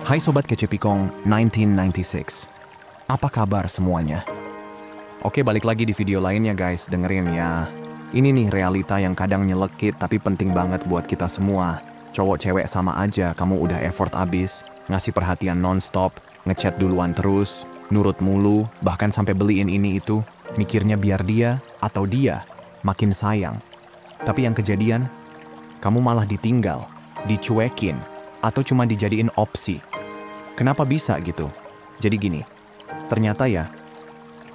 Hai Sobat Kecepikong 1996. Apa kabar semuanya? Oke, balik lagi di video lainnya guys, dengerin ya. Ini nih realita yang kadang nyelekit tapi penting banget buat kita semua. Cowok cewek sama aja, kamu udah effort abis, ngasih perhatian non-stop, ngechat duluan terus, nurut mulu, bahkan sampai beliin ini itu, mikirnya biar dia atau dia makin sayang. Tapi yang kejadian, kamu malah ditinggal, dicuekin, atau cuma dijadiin opsi. Kenapa bisa gitu? Jadi gini, ternyata ya,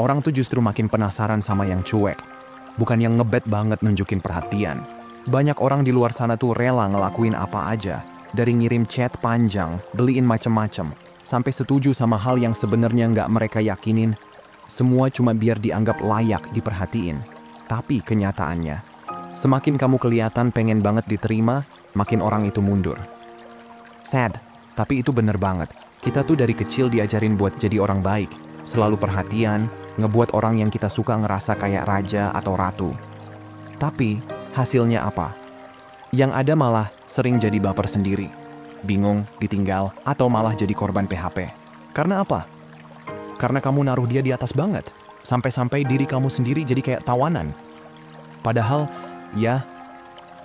orang tuh justru makin penasaran sama yang cuek. Bukan yang ngebet banget nunjukin perhatian. Banyak orang di luar sana tuh rela ngelakuin apa aja. Dari ngirim chat panjang, beliin macem-macem, sampai setuju sama hal yang sebenarnya nggak mereka yakinin. Semua cuma biar dianggap layak diperhatiin. Tapi kenyataannya, semakin kamu kelihatan pengen banget diterima, makin orang itu mundur. Sad, tapi itu bener banget. Kita tuh dari kecil diajarin buat jadi orang baik, selalu perhatian, ngebuat orang yang kita suka ngerasa kayak raja atau ratu. Tapi, hasilnya apa? Yang ada malah sering jadi baper sendiri, bingung, ditinggal, atau malah jadi korban PHP. Karena apa? Karena kamu naruh dia di atas banget, sampai-sampai diri kamu sendiri jadi kayak tawanan. Padahal, ya,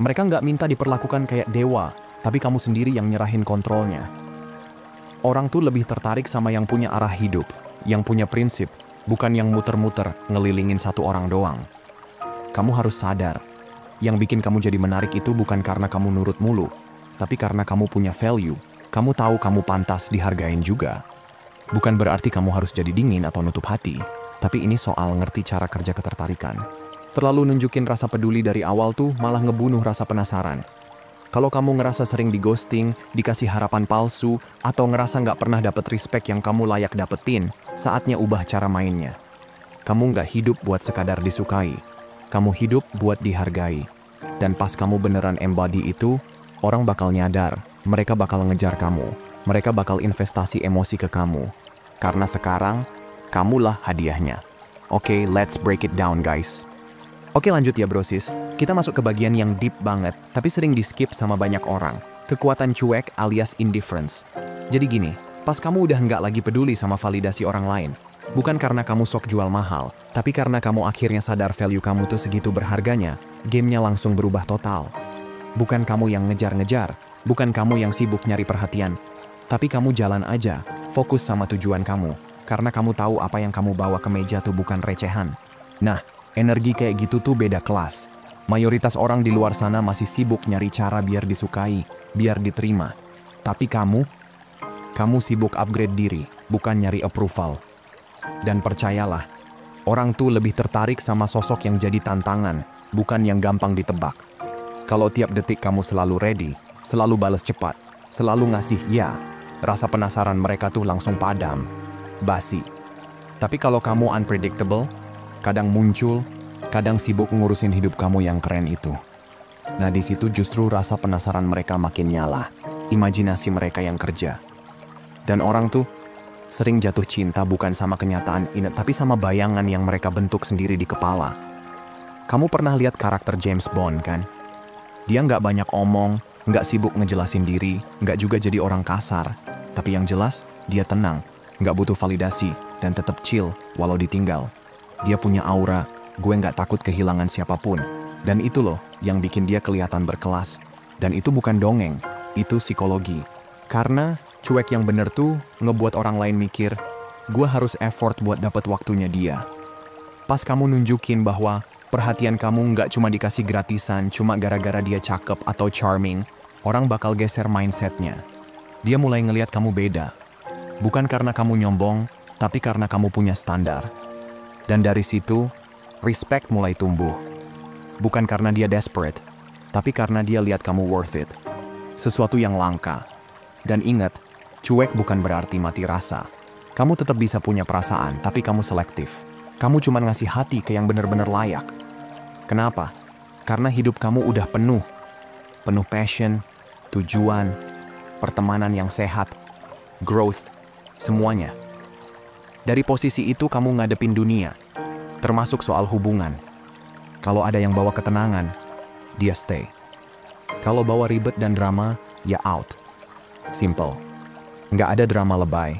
mereka nggak minta diperlakukan kayak dewa, tapi kamu sendiri yang nyerahin kontrolnya. Orang tuh lebih tertarik sama yang punya arah hidup, yang punya prinsip, bukan yang muter-muter ngelilingin satu orang doang. Kamu harus sadar, yang bikin kamu jadi menarik itu bukan karena kamu nurut mulu, tapi karena kamu punya value. Kamu tahu kamu pantas dihargain juga. Bukan berarti kamu harus jadi dingin atau nutup hati, tapi ini soal ngerti cara kerja ketertarikan. Terlalu nunjukin rasa peduli dari awal tuh malah ngebunuh rasa penasaran. Kalau kamu ngerasa sering di ghosting, dikasih harapan palsu, atau ngerasa nggak pernah dapet respect yang kamu layak dapetin, saatnya ubah cara mainnya. Kamu nggak hidup buat sekadar disukai. Kamu hidup buat dihargai. Dan pas kamu beneran embody itu, orang bakal nyadar, mereka bakal ngejar kamu. Mereka bakal investasi emosi ke kamu. Karena sekarang, kamulah hadiahnya. Oke, let's break it down guys. Oke lanjut ya brosis, kita masuk ke bagian yang deep banget, tapi sering di-skip sama banyak orang. Kekuatan cuek alias indifference. Jadi gini, pas kamu udah nggak lagi peduli sama validasi orang lain, bukan karena kamu sok jual mahal, tapi karena kamu akhirnya sadar value kamu tuh segitu berharganya, gamenya langsung berubah total. Bukan kamu yang ngejar-ngejar, bukan kamu yang sibuk nyari perhatian, tapi kamu jalan aja, fokus sama tujuan kamu, karena kamu tahu apa yang kamu bawa ke meja tuh bukan recehan. Nah, energi kayak gitu tuh beda kelas. Mayoritas orang di luar sana masih sibuk nyari cara biar disukai, biar diterima. Tapi kamu sibuk upgrade diri, bukan nyari approval. Dan percayalah, orang tuh lebih tertarik sama sosok yang jadi tantangan, bukan yang gampang ditebak. Kalau tiap detik kamu selalu ready, selalu balas cepat, selalu ngasih ya, rasa penasaran mereka tuh langsung padam, basi. Tapi kalau kamu unpredictable, kadang muncul, kadang sibuk ngurusin hidup kamu yang keren itu. Nah di situ justru rasa penasaran mereka makin nyala, imajinasi mereka yang kerja. Dan orang tuh sering jatuh cinta bukan sama kenyataan ini, tapi sama bayangan yang mereka bentuk sendiri di kepala. Kamu pernah lihat karakter James Bond kan? Dia nggak banyak omong, nggak sibuk ngejelasin diri, nggak juga jadi orang kasar. Tapi yang jelas, dia tenang, nggak butuh validasi, dan tetap chill walau ditinggal. Dia punya aura, gue nggak takut kehilangan siapapun. Dan itu loh yang bikin dia kelihatan berkelas. Dan itu bukan dongeng, itu psikologi. Karena cuek yang bener tuh ngebuat orang lain mikir, gue harus effort buat dapet waktunya dia. Pas kamu nunjukin bahwa perhatian kamu nggak cuma dikasih gratisan, cuma gara-gara dia cakep atau charming, orang bakal geser mindsetnya. Dia mulai ngelihat kamu beda. Bukan karena kamu nyombong, tapi karena kamu punya standar. Dan dari situ, respect mulai tumbuh. Bukan karena dia desperate, tapi karena dia lihat kamu worth it. Sesuatu yang langka. Dan ingat, cuek bukan berarti mati rasa. Kamu tetap bisa punya perasaan, tapi kamu selektif. Kamu cuma ngasih hati ke yang benar-benar layak. Kenapa? Karena hidup kamu udah penuh. Penuh passion, tujuan, pertemanan yang sehat, growth, semuanya. Dari posisi itu kamu ngadepin dunia, termasuk soal hubungan. Kalau ada yang bawa ketenangan, dia stay. Kalau bawa ribet dan drama, ya out. Simple. Nggak ada drama lebay,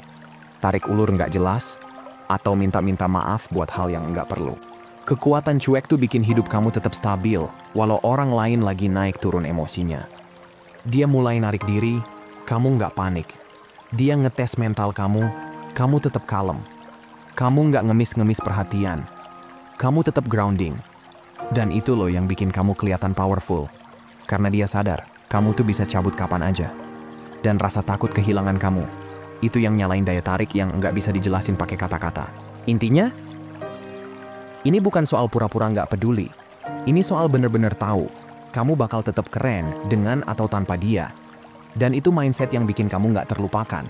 tarik ulur nggak jelas, atau minta-minta maaf buat hal yang nggak perlu. Kekuatan cuek tuh bikin hidup kamu tetap stabil, walau orang lain lagi naik turun emosinya. Dia mulai narik diri, kamu nggak panik. Dia ngetes mental kamu tetap kalem. Kamu nggak ngemis-ngemis perhatian. Kamu tetap grounding. Dan itu loh yang bikin kamu kelihatan powerful. Karena dia sadar, kamu tuh bisa cabut kapan aja. Dan rasa takut kehilangan kamu, itu yang nyalain daya tarik yang nggak bisa dijelasin pakai kata-kata. Intinya, ini bukan soal pura-pura nggak peduli. Ini soal bener-bener tahu, kamu bakal tetap keren dengan atau tanpa dia. Dan itu mindset yang bikin kamu nggak terlupakan.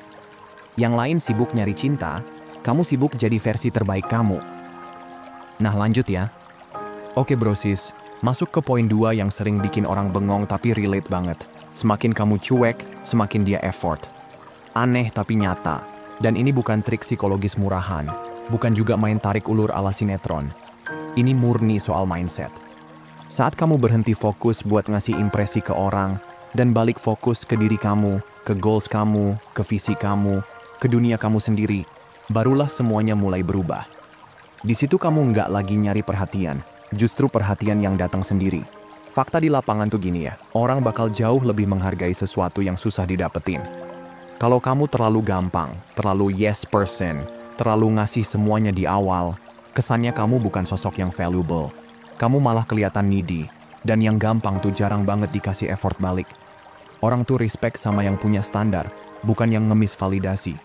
Yang lain sibuk nyari cinta, kamu sibuk jadi versi terbaik kamu. Nah lanjut ya. Oke brosis, masuk ke poin 2 yang sering bikin orang bengong tapi relate banget. Semakin kamu cuek, semakin dia effort. Aneh tapi nyata. Dan ini bukan trik psikologis murahan. Bukan juga main tarik ulur ala sinetron. Ini murni soal mindset. Saat kamu berhenti fokus buat ngasih impresi ke orang, dan balik fokus ke diri kamu, ke goals kamu, ke visi kamu, ke dunia kamu sendiri, barulah semuanya mulai berubah. Di situ kamu nggak lagi nyari perhatian, justru perhatian yang datang sendiri. Fakta di lapangan tuh gini ya, orang bakal jauh lebih menghargai sesuatu yang susah didapetin. Kalau kamu terlalu gampang, terlalu yes person, terlalu ngasih semuanya di awal, kesannya kamu bukan sosok yang valuable. Kamu malah kelihatan needy, dan yang gampang tuh jarang banget dikasih effort balik. Orang tuh respect sama yang punya standar, bukan yang ngemis validasi.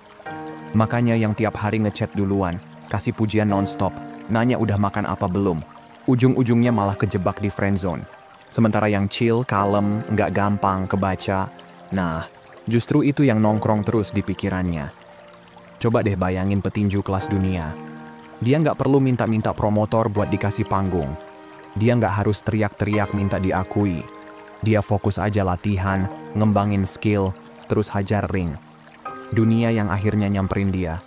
Makanya yang tiap hari ngechat duluan, kasih pujian nonstop, nanya udah makan apa belum, ujung-ujungnya malah kejebak di friendzone. Sementara yang chill, kalem, nggak gampang kebaca, nah justru itu yang nongkrong terus di pikirannya. Coba deh bayangin petinju kelas dunia. Dia nggak perlu minta-minta promotor buat dikasih panggung. Dia nggak harus teriak-teriak minta diakui. Dia fokus aja latihan, ngembangin skill, terus hajar ring. Dunia yang akhirnya nyamperin dia.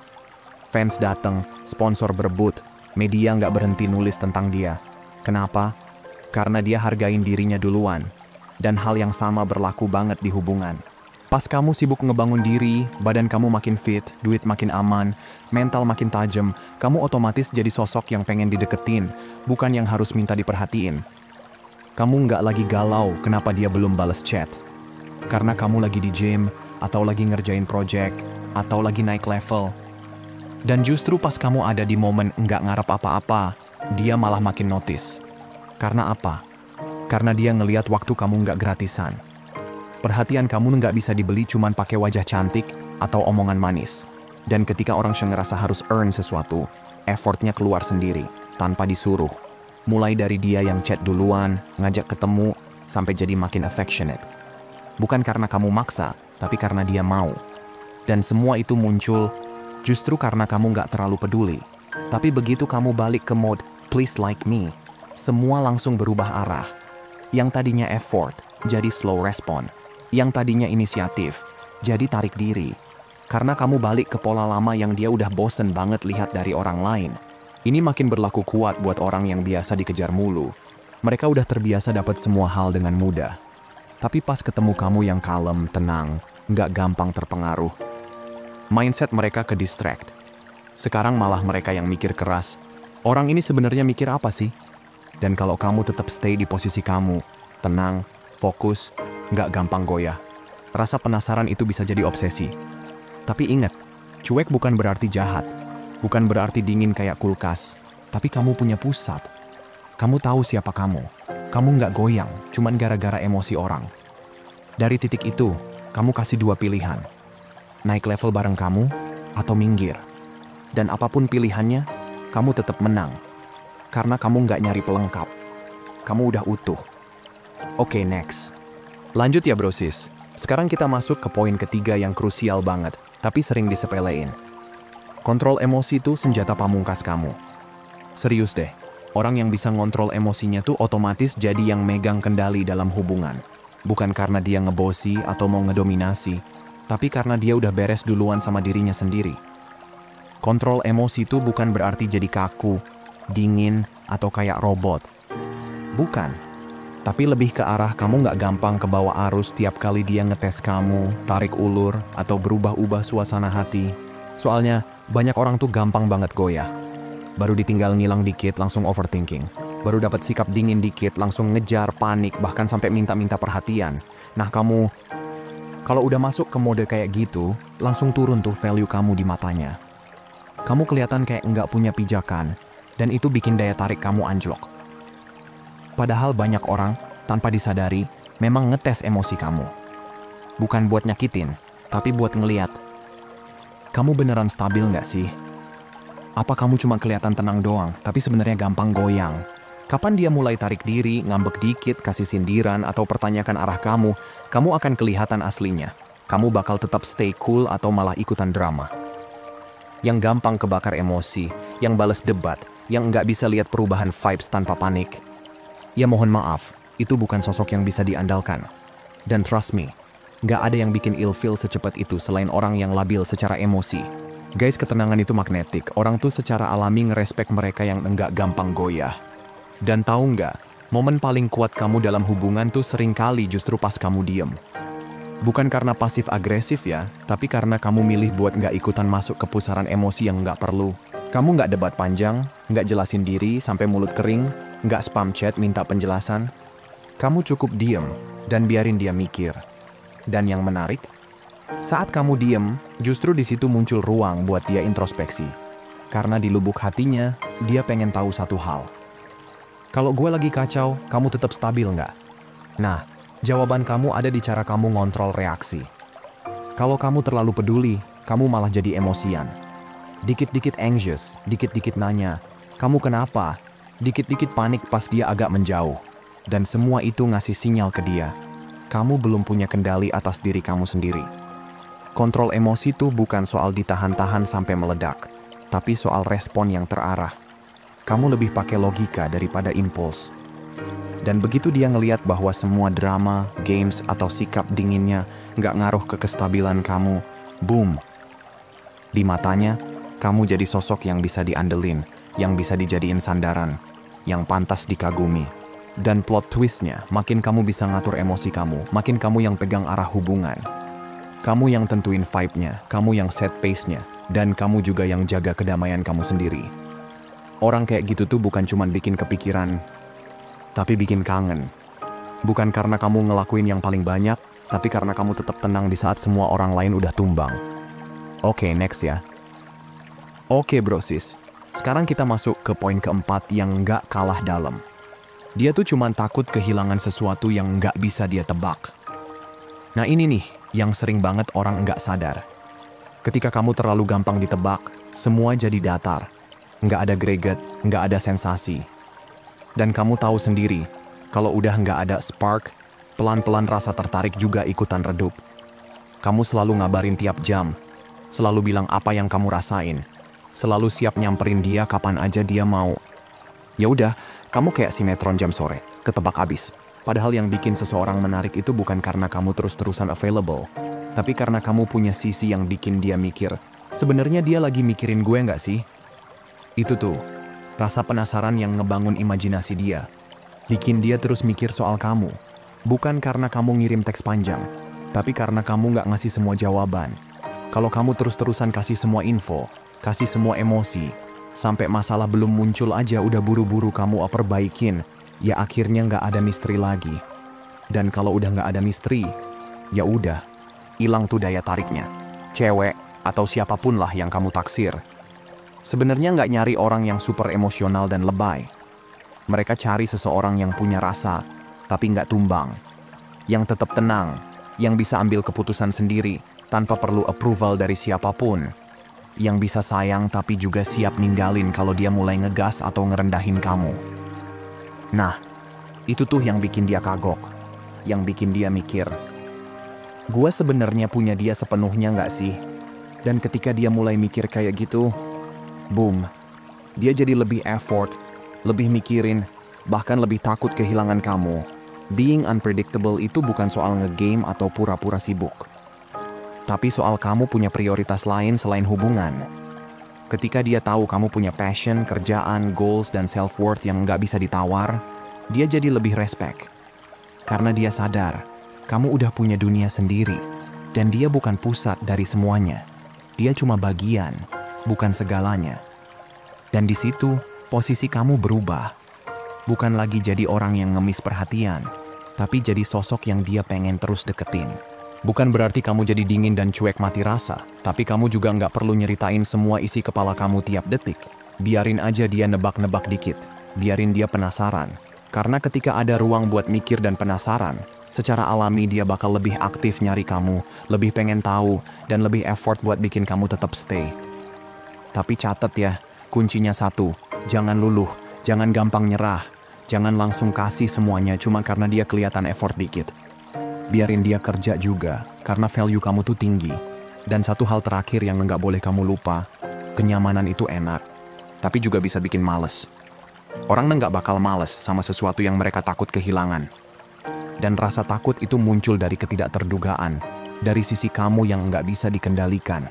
Fans dateng, sponsor berebut, media nggak berhenti nulis tentang dia. Kenapa? Karena dia hargain dirinya duluan. Dan hal yang sama berlaku banget di hubungan. Pas kamu sibuk ngebangun diri, badan kamu makin fit, duit makin aman, mental makin tajam, kamu otomatis jadi sosok yang pengen dideketin, bukan yang harus minta diperhatiin. Kamu nggak lagi galau kenapa dia belum bales chat. Karena kamu lagi di gym, atau lagi ngerjain project, atau lagi naik level. Dan justru pas kamu ada di momen nggak ngarep apa-apa, dia malah makin notice. Karena apa? Karena dia ngeliat waktu kamu nggak gratisan. Perhatian kamu nggak bisa dibeli cuman pakai wajah cantik atau omongan manis. Dan ketika orang ngerasa harus earn sesuatu, effortnya keluar sendiri, tanpa disuruh. Mulai dari dia yang chat duluan, ngajak ketemu, sampai jadi makin affectionate. Bukan karena kamu maksa, tapi karena dia mau. Dan semua itu muncul justru karena kamu nggak terlalu peduli. Tapi begitu kamu balik ke mode please like me, semua langsung berubah arah. Yang tadinya effort, jadi slow respon. Yang tadinya inisiatif, jadi tarik diri. Karena kamu balik ke pola lama yang dia udah bosen banget lihat dari orang lain. Ini makin berlaku kuat buat orang yang biasa dikejar mulu. Mereka udah terbiasa dapat semua hal dengan mudah. Tapi pas ketemu kamu yang kalem, tenang, nggak gampang terpengaruh, mindset mereka ke distract. Sekarang malah mereka yang mikir keras. Orang ini sebenarnya mikir apa sih? Dan kalau kamu tetap stay di posisi kamu, tenang, fokus, nggak gampang goyah. Rasa penasaran itu bisa jadi obsesi. Tapi ingat, cuek bukan berarti jahat. Bukan berarti dingin kayak kulkas. Tapi kamu punya pusat. Kamu tahu siapa kamu. Kamu nggak goyang, cuman gara-gara emosi orang. Dari titik itu, kamu kasih 2 pilihan. Naik level bareng kamu, atau minggir. Dan apapun pilihannya, kamu tetap menang. Karena kamu nggak nyari pelengkap. Kamu udah utuh. Oke, next. Lanjut ya brosis. Sekarang kita masuk ke poin ketiga yang krusial banget, tapi sering disepelein. Kontrol emosi itu senjata pamungkas kamu. Serius deh, orang yang bisa ngontrol emosinya tuh otomatis jadi yang megang kendali dalam hubungan. Bukan karena dia ngebosi atau mau ngedominasi, tapi karena dia udah beres duluan sama dirinya sendiri. Kontrol emosi itu bukan berarti jadi kaku, dingin, atau kayak robot. Bukan. Tapi lebih ke arah kamu nggak gampang kebawa arus tiap kali dia ngetes kamu, tarik ulur, atau berubah-ubah suasana hati. Soalnya, banyak orang tuh gampang banget goyah. Baru ditinggal ngilang dikit, langsung overthinking. Baru dapat sikap dingin dikit, langsung ngejar, panik, bahkan sampai minta-minta perhatian. Nah kamu, kalau udah masuk ke mode kayak gitu, langsung turun tuh value kamu di matanya. Kamu kelihatan kayak nggak punya pijakan, dan itu bikin daya tarik kamu anjlok. Padahal banyak orang, tanpa disadari, memang ngetes emosi kamu. Bukan buat nyakitin, tapi buat ngeliat. Kamu beneran stabil nggak sih? Apa kamu cuma kelihatan tenang doang, tapi sebenarnya gampang goyang? Kapan dia mulai tarik diri, ngambek dikit, kasih sindiran, atau pertanyakan arah kamu akan kelihatan aslinya. Kamu bakal tetap stay cool atau malah ikutan drama. Yang gampang kebakar emosi, yang bales debat, yang nggak bisa lihat perubahan vibes tanpa panik. Ya mohon maaf, itu bukan sosok yang bisa diandalkan. Dan trust me, nggak ada yang bikin ilfeel secepat itu selain orang yang labil secara emosi. Guys, ketenangan itu magnetik. Orang tuh secara alami ngerespek mereka yang nggak gampang goyah. Dan tahu nggak, momen paling kuat kamu dalam hubungan tuh seringkali justru pas kamu diem. Bukan karena pasif agresif ya, tapi karena kamu milih buat nggak ikutan masuk ke pusaran emosi yang nggak perlu. Kamu nggak debat panjang, nggak jelasin diri sampai mulut kering, nggak spam chat minta penjelasan. Kamu cukup diem dan biarin dia mikir. Dan yang menarik, saat kamu diem, justru di situ muncul ruang buat dia introspeksi. Karena di lubuk hatinya, dia pengen tahu satu hal. Kalau gue lagi kacau, kamu tetap stabil nggak? Nah, jawaban kamu ada di cara kamu ngontrol reaksi. Kalau kamu terlalu peduli, kamu malah jadi emosian. Dikit-dikit anxious, dikit-dikit nanya, kamu kenapa? Dikit-dikit panik pas dia agak menjauh. Dan semua itu ngasih sinyal ke dia. Kamu belum punya kendali atas diri kamu sendiri. Kontrol emosi tuh bukan soal ditahan-tahan sampai meledak, tapi soal respon yang terarah. Kamu lebih pakai logika daripada impuls. Dan begitu dia ngeliat bahwa semua drama, games, atau sikap dinginnya nggak ngaruh ke kestabilan kamu, boom. Di matanya, kamu jadi sosok yang bisa diandelin, yang bisa dijadiin sandaran, yang pantas dikagumi. Dan plot twistnya, makin kamu bisa ngatur emosi kamu, makin kamu yang pegang arah hubungan. Kamu yang tentuin vibe-nya, kamu yang set pace-nya, dan kamu juga yang jaga kedamaian kamu sendiri. Orang kayak gitu tuh bukan cuma bikin kepikiran, tapi bikin kangen. Bukan karena kamu ngelakuin yang paling banyak, tapi karena kamu tetap tenang di saat semua orang lain udah tumbang. Oke, next ya. Oke bro sis, sekarang kita masuk ke poin keempat yang nggak kalah dalam. Dia tuh cuma takut kehilangan sesuatu yang nggak bisa dia tebak. Nah ini nih, yang sering banget orang nggak sadar. Ketika kamu terlalu gampang ditebak, semua jadi datar. Nggak ada greget, nggak ada sensasi. Dan kamu tahu sendiri, kalau udah nggak ada spark, pelan-pelan rasa tertarik juga ikutan redup. Kamu selalu ngabarin tiap jam, selalu bilang apa yang kamu rasain, selalu siap nyamperin dia kapan aja dia mau. Ya udah, kamu kayak sinetron jam sore, ketebak abis. Padahal yang bikin seseorang menarik itu bukan karena kamu terus-terusan available, tapi karena kamu punya sisi yang bikin dia mikir, sebenarnya dia lagi mikirin gue nggak sih? Itu tuh, rasa penasaran yang ngebangun imajinasi dia, bikin dia terus mikir soal kamu. Bukan karena kamu ngirim teks panjang, tapi karena kamu nggak ngasih semua jawaban. Kalau kamu terus-terusan kasih semua info, kasih semua emosi, sampai masalah belum muncul aja udah buru-buru kamu perbaikin, ya akhirnya nggak ada misteri lagi. Dan kalau udah nggak ada misteri, ya udah, hilang tuh daya tariknya. Cewek atau siapapun lah yang kamu taksir. Sebenarnya nggak nyari orang yang super emosional dan lebay. Mereka cari seseorang yang punya rasa, tapi nggak tumbang. Yang tetap tenang, yang bisa ambil keputusan sendiri, tanpa perlu approval dari siapapun. Yang bisa sayang tapi juga siap ninggalin kalau dia mulai ngegas atau ngerendahin kamu. Nah, itu tuh yang bikin dia kagok, yang bikin dia mikir, gue sebenarnya punya dia sepenuhnya nggak sih? Dan ketika dia mulai mikir kayak gitu, boom, dia jadi lebih effort, lebih mikirin, bahkan lebih takut kehilangan kamu. Being unpredictable itu bukan soal ngegame atau pura-pura sibuk. Tapi soal kamu punya prioritas lain selain hubungan. Ketika dia tahu kamu punya passion, kerjaan, goals, dan self-worth yang nggak bisa ditawar, dia jadi lebih respect. Karena dia sadar, kamu udah punya dunia sendiri. Dan dia bukan pusat dari semuanya. Dia cuma bagian, bukan segalanya. Dan di situ, posisi kamu berubah. Bukan lagi jadi orang yang ngemis perhatian, tapi jadi sosok yang dia pengen terus deketin. Bukan berarti kamu jadi dingin dan cuek mati rasa, tapi kamu juga nggak perlu nyeritain semua isi kepala kamu tiap detik. Biarin aja dia nebak-nebak dikit. Biarin dia penasaran. Karena ketika ada ruang buat mikir dan penasaran, secara alami dia bakal lebih aktif nyari kamu, lebih pengen tahu, dan lebih effort buat bikin kamu tetap stay. Tapi catat ya, kuncinya satu, jangan luluh, jangan gampang nyerah, jangan langsung kasih semuanya cuma karena dia kelihatan effort dikit. Biarin dia kerja juga, karena value kamu tuh tinggi. Dan satu hal terakhir yang nggak boleh kamu lupa, kenyamanan itu enak, tapi juga bisa bikin males. Orang nggak bakal males sama sesuatu yang mereka takut kehilangan. Dan rasa takut itu muncul dari ketidakterdugaan, dari sisi kamu yang nggak bisa dikendalikan.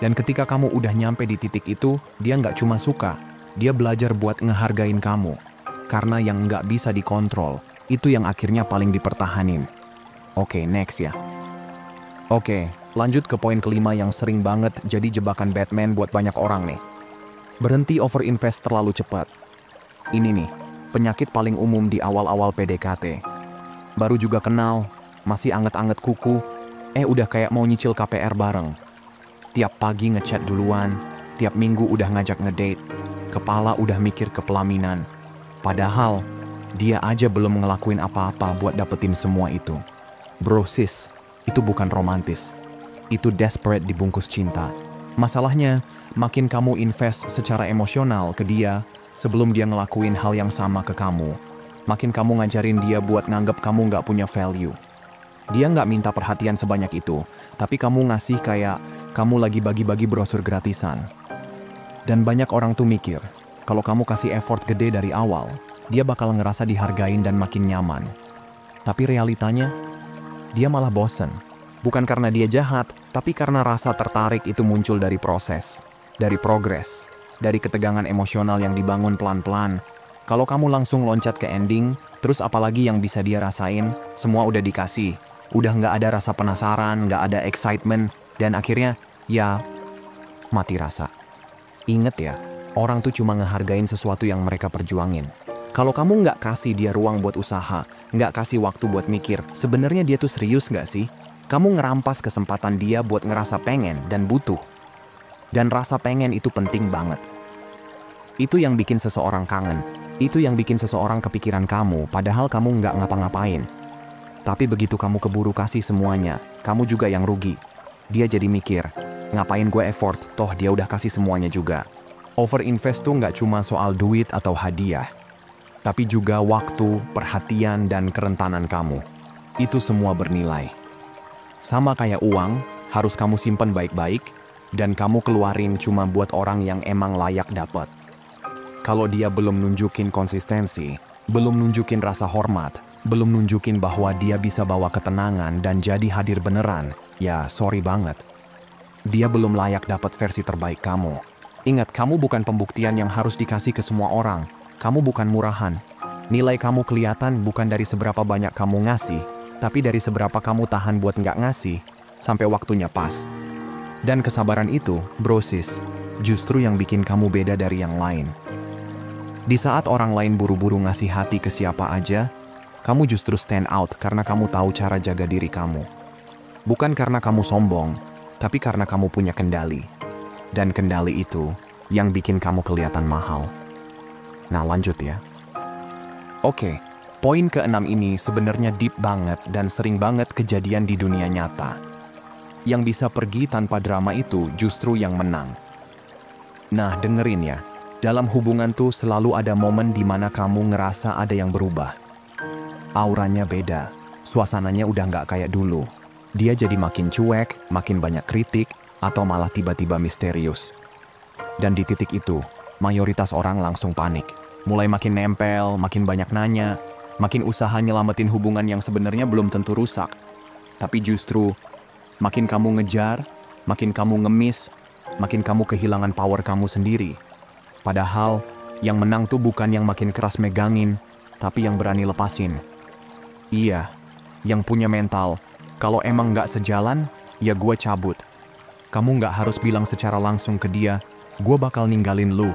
Dan ketika kamu udah nyampe di titik itu, dia nggak cuma suka, dia belajar buat ngehargain kamu. Karena yang nggak bisa dikontrol, itu yang akhirnya paling dipertahanin. Oke, next ya. Oke, lanjut ke poin kelima yang sering banget jadi jebakan Batman buat banyak orang nih. Berhenti overinvest terlalu cepat. Ini nih, penyakit paling umum di awal-awal PDKT. Baru juga kenal, masih anget-anget kuku, udah kayak mau nyicil KPR bareng. Tiap pagi ngechat duluan, tiap minggu udah ngajak ngedate, kepala udah mikir ke pelaminan. Padahal, dia aja belum ngelakuin apa-apa buat dapetin semua itu. Bro sis, itu bukan romantis. Itu desperate dibungkus cinta. Masalahnya, makin kamu invest secara emosional ke dia, sebelum dia ngelakuin hal yang sama ke kamu, makin kamu ngajarin dia buat nganggap kamu nggak punya value. Dia nggak minta perhatian sebanyak itu, tapi kamu ngasih kayak kamu lagi bagi-bagi brosur gratisan. Dan banyak orang tuh mikir, kalau kamu kasih effort gede dari awal, dia bakal ngerasa dihargain dan makin nyaman. Tapi realitanya, dia malah bosen. Bukan karena dia jahat, tapi karena rasa tertarik itu muncul dari proses, dari progres, dari ketegangan emosional yang dibangun pelan-pelan. Kalau kamu langsung loncat ke ending, terus apalagi yang bisa dia rasain, semua udah dikasih. Udah nggak ada rasa penasaran, nggak ada excitement, dan akhirnya, ya, mati rasa. Ingat ya, orang tuh cuma ngehargain sesuatu yang mereka perjuangin. Kalau kamu nggak kasih dia ruang buat usaha, nggak kasih waktu buat mikir, sebenarnya dia tuh serius nggak sih? Kamu ngerampas kesempatan dia buat ngerasa pengen dan butuh. Dan rasa pengen itu penting banget. Itu yang bikin seseorang kangen. Itu yang bikin seseorang kepikiran kamu, padahal kamu nggak ngapa-ngapain. Tapi begitu kamu keburu kasih semuanya, kamu juga yang rugi. Dia jadi mikir, ngapain gue effort, toh dia udah kasih semuanya juga. Overinvest tuh nggak cuma soal duit atau hadiah, tapi juga waktu, perhatian, dan kerentanan kamu. Itu semua bernilai. Sama kayak uang, harus kamu simpen baik-baik, dan kamu keluarin cuma buat orang yang emang layak dapat. Kalau dia belum nunjukin konsistensi, belum nunjukin rasa hormat, belum nunjukin bahwa dia bisa bawa ketenangan dan jadi hadir beneran, ya sorry banget. Dia belum layak dapat versi terbaik kamu. Ingat, kamu bukan pembuktian yang harus dikasih ke semua orang. Kamu bukan murahan. Nilai kamu kelihatan bukan dari seberapa banyak kamu ngasih, tapi dari seberapa kamu tahan buat nggak ngasih, sampai waktunya pas. Dan kesabaran itu, bro sis, justru yang bikin kamu beda dari yang lain. Di saat orang lain buru-buru ngasih hati ke siapa aja, kamu justru stand out karena kamu tahu cara jaga diri kamu. Bukan karena kamu sombong, tapi karena kamu punya kendali. Dan kendali itu yang bikin kamu kelihatan mahal. Nah, lanjut ya. Oke, poin ke-6 ini sebenarnya deep banget dan sering banget kejadian di dunia nyata. Yang bisa pergi tanpa drama itu justru yang menang. Nah, dengerin ya. Dalam hubungan tuh selalu ada momen di mana kamu ngerasa ada yang berubah. Auranya beda, suasananya udah nggak kayak dulu. Dia jadi makin cuek, makin banyak kritik, atau malah tiba-tiba misterius. Dan di titik itu, mayoritas orang langsung panik. Mulai makin nempel, makin banyak nanya, makin usaha nyelamatin hubungan yang sebenarnya belum tentu rusak. Tapi justru, makin kamu ngejar, makin kamu ngemis, makin kamu kehilangan power kamu sendiri. Padahal, yang menang tuh bukan yang makin keras megangin, tapi yang berani lepasin. Iya, yang punya mental. Kalau emang nggak sejalan, ya gue cabut. Kamu nggak harus bilang secara langsung ke dia, gue bakal ninggalin lu.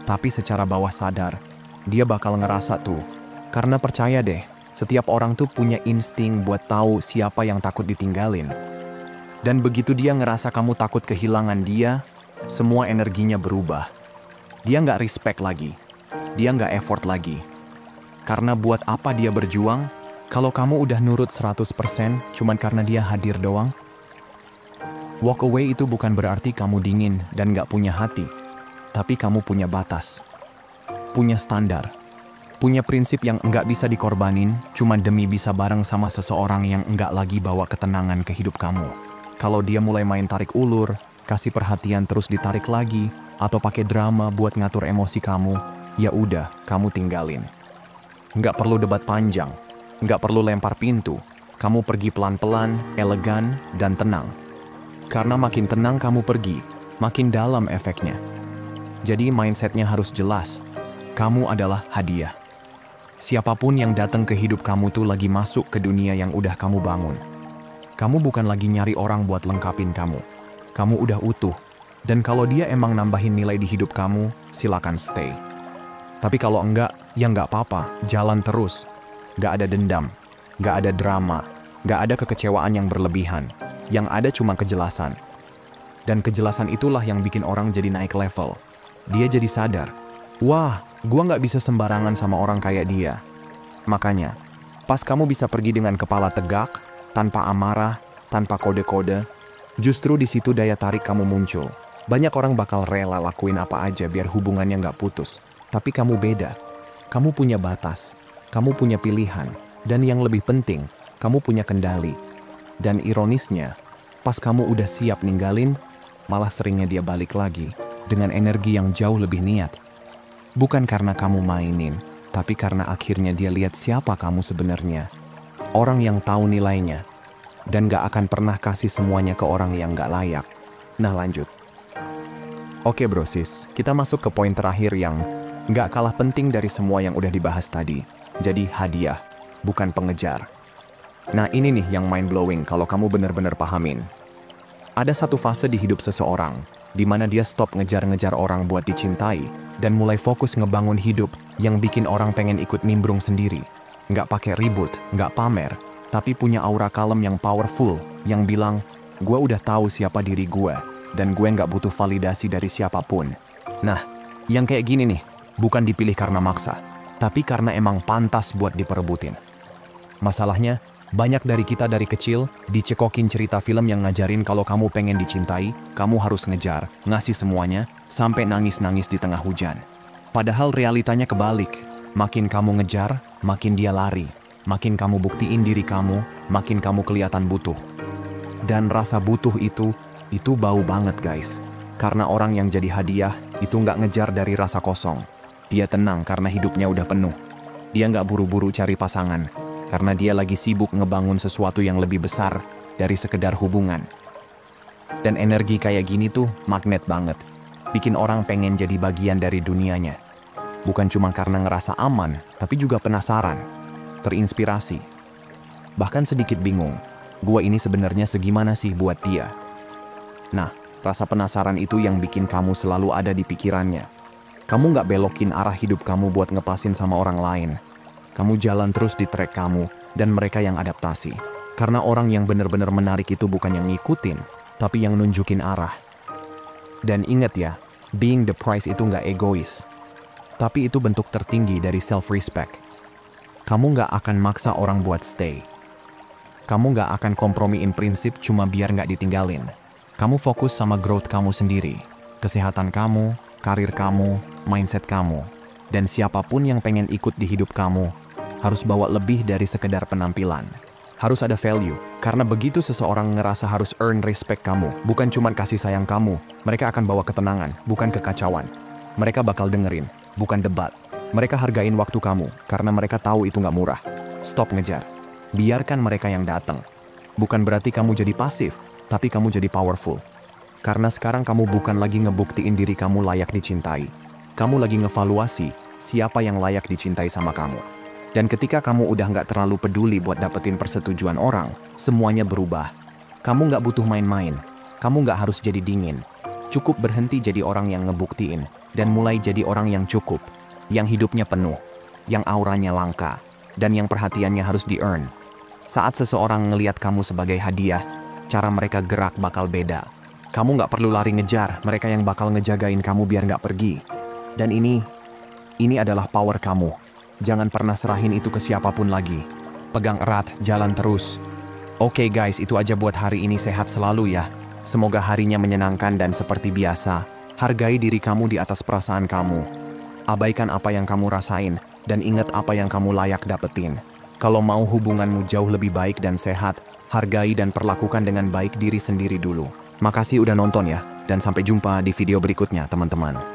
Tapi secara bawah sadar, dia bakal ngerasa tuh. Karena percaya deh, setiap orang tuh punya insting buat tahu siapa yang takut ditinggalin. Dan begitu dia ngerasa kamu takut kehilangan dia, semua energinya berubah. Dia nggak respect lagi. Dia nggak effort lagi. Karena buat apa dia berjuang, kalau kamu udah nurut 100% cuman karena dia hadir doang? Walk away itu bukan berarti kamu dingin dan nggak punya hati. Tapi kamu punya batas. Punya standar. Punya prinsip yang nggak bisa dikorbanin cuma demi bisa bareng sama seseorang yang nggak lagi bawa ketenangan ke hidup kamu. Kalau dia mulai main tarik ulur, kasih perhatian terus ditarik lagi, atau pakai drama buat ngatur emosi kamu, ya udah, kamu tinggalin. Nggak perlu debat panjang, nggak perlu lempar pintu. Kamu pergi pelan-pelan, elegan, dan tenang. Karena makin tenang kamu pergi, makin dalam efeknya. Jadi mindsetnya harus jelas. Kamu adalah hadiah. Siapapun yang datang ke hidup kamu tuh lagi masuk ke dunia yang udah kamu bangun. Kamu bukan lagi nyari orang buat lengkapin kamu. Kamu udah utuh. Dan kalau dia emang nambahin nilai di hidup kamu, silakan stay. Tapi kalau enggak, ya enggak apa-apa. Jalan terus. Enggak ada dendam. Enggak ada drama. Enggak ada kekecewaan yang berlebihan. Yang ada cuma kejelasan. Dan kejelasan itulah yang bikin orang jadi naik level. Dia jadi sadar. Wah, gua nggak bisa sembarangan sama orang kayak dia. Makanya, pas kamu bisa pergi dengan kepala tegak, tanpa amarah, tanpa kode-kode, justru di situ daya tarik kamu muncul. Banyak orang bakal rela lakuin apa aja biar hubungannya nggak putus. Tapi kamu beda. Kamu punya batas. Kamu punya pilihan. Dan yang lebih penting, kamu punya kendali. Dan ironisnya, pas kamu udah siap ninggalin, malah seringnya dia balik lagi dengan energi yang jauh lebih niat. Bukan karena kamu mainin, tapi karena akhirnya dia lihat siapa kamu sebenarnya. Orang yang tahu nilainya, dan gak akan pernah kasih semuanya ke orang yang gak layak. Nah lanjut. Oke bro sis, kita masuk ke poin terakhir yang gak kalah penting dari semua yang udah dibahas tadi. Jadi hadiah, bukan pengejar. Nah ini nih yang mind-blowing kalau kamu benar-benar pahamin. Ada satu fase di hidup seseorang, di mana dia stop ngejar-ngejar orang buat dicintai, dan mulai fokus ngebangun hidup yang bikin orang pengen ikut nimbrung sendiri. Nggak pakai ribut, nggak pamer, tapi punya aura kalem yang powerful, yang bilang, gue udah tahu siapa diri gue, dan gue nggak butuh validasi dari siapapun. Nah, yang kayak gini nih, bukan dipilih karena maksa, tapi karena emang pantas buat diperebutin. Masalahnya, banyak dari kita dari kecil dicekokin cerita film yang ngajarin kalau kamu pengen dicintai, kamu harus ngejar, ngasih semuanya, sampai nangis-nangis di tengah hujan. Padahal realitanya kebalik. Makin kamu ngejar, makin dia lari. Makin kamu buktiin diri kamu, makin kamu kelihatan butuh. Dan rasa butuh itu bau banget guys. Karena orang yang jadi hadiah, itu nggak ngejar dari rasa kosong. Dia tenang karena hidupnya udah penuh. Dia nggak buru-buru cari pasangan, karena dia lagi sibuk ngebangun sesuatu yang lebih besar dari sekedar hubungan. Dan energi kayak gini tuh magnet banget. Bikin orang pengen jadi bagian dari dunianya. Bukan cuma karena ngerasa aman, tapi juga penasaran, terinspirasi. Bahkan sedikit bingung, gua ini sebenarnya segimana sih buat dia? Nah, rasa penasaran itu yang bikin kamu selalu ada di pikirannya. Kamu nggak belokin arah hidup kamu buat ngepasin sama orang lain. Kamu jalan terus di track kamu, dan mereka yang adaptasi. Karena orang yang benar-benar menarik itu bukan yang ngikutin, tapi yang nunjukin arah. Dan ingat ya, being the prize itu nggak egois. Tapi itu bentuk tertinggi dari self-respect. Kamu nggak akan maksa orang buat stay. Kamu nggak akan kompromiin prinsip cuma biar nggak ditinggalin. Kamu fokus sama growth kamu sendiri. Kesehatan kamu, karir kamu, mindset kamu. Dan siapapun yang pengen ikut di hidup kamu, harus bawa lebih dari sekedar penampilan. Harus ada value, karena begitu seseorang ngerasa harus earn respect kamu, bukan cuma kasih sayang kamu, mereka akan bawa ketenangan, bukan kekacauan. Mereka bakal dengerin, bukan debat. Mereka hargain waktu kamu, karena mereka tahu itu nggak murah. Stop ngejar. Biarkan mereka yang datang. Bukan berarti kamu jadi pasif, tapi kamu jadi powerful. Karena sekarang kamu bukan lagi ngebuktiin diri kamu layak dicintai. Kamu lagi ngevaluasi siapa yang layak dicintai sama kamu. Dan ketika kamu udah nggak terlalu peduli buat dapetin persetujuan orang, semuanya berubah. Kamu nggak butuh main-main. Kamu nggak harus jadi dingin. Cukup berhenti jadi orang yang ngebuktiin dan mulai jadi orang yang cukup, yang hidupnya penuh, yang auranya langka, dan yang perhatiannya harus di-earn. Saat seseorang ngelihat kamu sebagai hadiah, cara mereka gerak bakal beda. Kamu nggak perlu lari ngejar, mereka yang bakal ngejagain kamu biar nggak pergi. Dan ini adalah power kamu. Jangan pernah serahin itu ke siapapun lagi. Pegang erat, jalan terus. Oke guys, itu aja buat hari ini. Sehat selalu ya. Semoga harinya menyenangkan dan seperti biasa, hargai diri kamu di atas perasaan kamu. Abaikan apa yang kamu rasain dan ingat apa yang kamu layak dapetin. Kalau mau hubunganmu jauh lebih baik dan sehat, hargai dan perlakukan dengan baik diri sendiri dulu. Makasih udah nonton ya, dan sampai jumpa di video berikutnya teman-teman.